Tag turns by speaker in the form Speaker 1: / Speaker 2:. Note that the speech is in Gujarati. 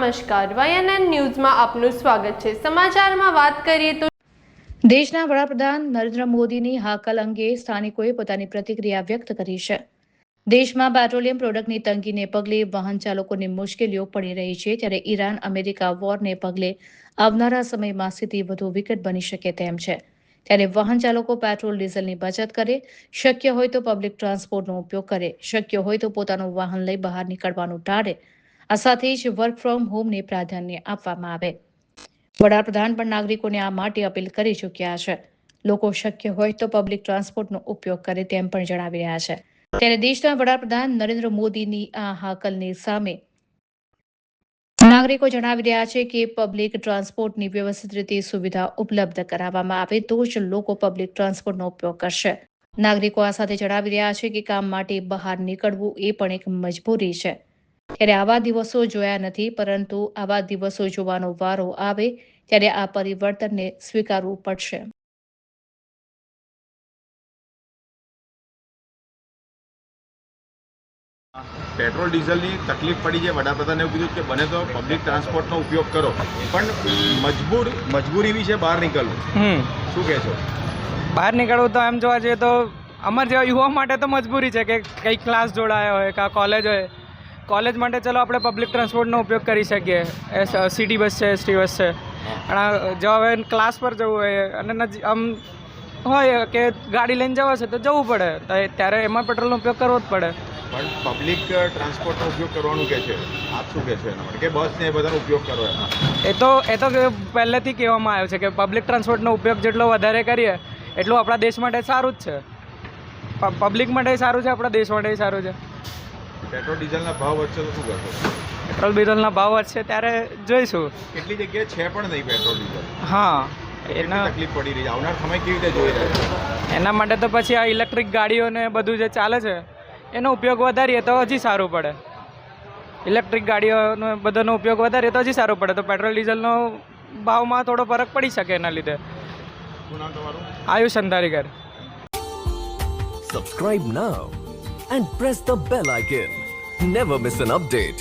Speaker 1: નમસ્કાર, YNN ન્યૂઝમાં આપનું સ્વાગત છે। સમાચારમાં વાત કરીએ તો
Speaker 2: દેશના વડાપ્રધાન નરેન્દ્ર મોદીની હાકલ અંગે સ્થાનિકોએ પોતાની પ્રતિક્રિયા વ્યક્ત કરી છે। દેશમાં પેટ્રોલિયમ પ્રોડક્ટની તંગીને પગલે વાહન ચાલકોને મુશ્કેલીઓ પડી રહી છે, ત્યારે ઈરાન અમેરિકા વોરને પગલે આવનારા સમયમાં સ્થિતિ વધુ વિકટ બની શકે તેમ છે। ત્યારે વાહન ચાલકો પેટ્રોલ ડીઝલની બચત કરે, શક્ય હોય તો પબ્લિક ટ્રાન્સપોર્ટનો ઉપયોગ કરે, શક્ય હોય તો પોતાનું વાહન લઈ બહાર નીકળવાનું ટાળે। આ સાથે જ વર્ક ફ્રોમ હોમને પ્રાધાન્ય આપવામાં આવે। વડાપ્રધાન પણ નાગરિકોને આ માટે અપીલ કરી ચૂક્યા છે। લોકો શક્ય હોય તો પબ્લિક ટ્રાન્સપોર્ટનો ઉપયોગ કરે તેમ પણ જણાવી રહ્યા છે। ત્યારે દેશના વડાપ્રધાન નરેન્દ્ર મોદીની આ હાકલની સામે નાગરિકો જણાવી રહ્યા છે કે પબ્લિક ટ્રાન્સપોર્ટની વ્યવસ્થિત રીતે સુવિધા ઉપલબ્ધ કરાવવામાં આવે તો જ લોકો પબ્લિક ટ્રાન્સપોર્ટનો ઉપયોગ કરશે। નાગરિકો આ સાથે જણાવી રહ્યા છે કે કામ માટે બહાર નીકળવું એ પણ એક મજબૂરી છે। ત્યારે આવા દિવસો જોયા નથી, પરંતુ આવા દિવસો જોવાનો વારો આવે ત્યારે આ પરિવર્તનને સ્વીકારવું પડશે।
Speaker 3: પેટ્રોલ ડીઝલની તકલીફ પડી છે। વડાપ્રધાને એવું કીધું કે બને તો પબ્લિક ટ્રાન્સપોર્ટનો ઉપયોગ કરો, પણ મજબૂરી એવી છે બહાર નીકળવું। શું કહેશો?
Speaker 4: બહાર નીકળવું તો એમ જોવા જઈએ તો અમારા જેવા યુવા માટે તો મજબૂરી છે કે કંઈક ક્લાસ જોડાયા હોય કાં કોલેજ હોય। કોલેજ માટે ચલો આપણે પબ્લિક ટ્રાન્સપોર્ટનો ઉપયોગ કરી શકીએ, સિટી બસ છે, એસટી બસ છે। પણ જો હવે ક્લાસ પર જવું હોય અને આમ હોય કે ગાડી લઈને જવા છે તો જવું પડે, તો ત્યારે એમાં પેટ્રોલનો ઉપયોગ કરવો જ પડે।
Speaker 3: પણ પબ્લિક ટ્રાન્સપોર્ટનો ઉપયોગ કરવાનું કહે છે, આપ શું કહેશો એના માટે, કે બસ ને એ બધાનો ઉપયોગ કરો એમાં?
Speaker 4: એ તો પહેલેથી કહેવામાં આવ્યું છે કે પબ્લિક ટ્રાન્સપોર્ટનો ઉપયોગ જેટલો વધારે કરીએ એટલું આપણા દેશ માટે સારું જ છે। પબ્લિક માટે સારું છે, આપણા દેશ માટે સારું છે।
Speaker 3: પેટ્રોલ ડીઝલના ભાવ વધશે તો શું કરશો?
Speaker 4: પેટ્રોલ ડીઝલના ભાવ વધશે ત્યારે જોઈશું।
Speaker 3: કેટલી જગ્યાએ છે પણ નહીં પેટ્રોલ ડીઝલ।
Speaker 4: હા,
Speaker 3: એના તકલીફ પડી રહી છે, આવનાર સમય કેવી રીતે જોઈ રહ્યા છે?
Speaker 4: એના માટે તો પછી આ ઇલેક્ટ્રિક ગાડીઓને બધું જે ચાલે છે એનો ઉપયોગ વધારીએ તો હજી સારું પડે। ઇલેક્ટ્રિક ગાડીઓનો બધાનો ઉપયોગ વધારીએ તો હજી સારું પડે, તો પેટ્રોલ ડીઝલનો ભાવમાં થોડો ફરક પડી શકે એના લીધે।
Speaker 3: શું નામ તમારું?
Speaker 4: Ayush અંધારીકર।
Speaker 5: Subscribe now and press the bell icon. Never miss an update.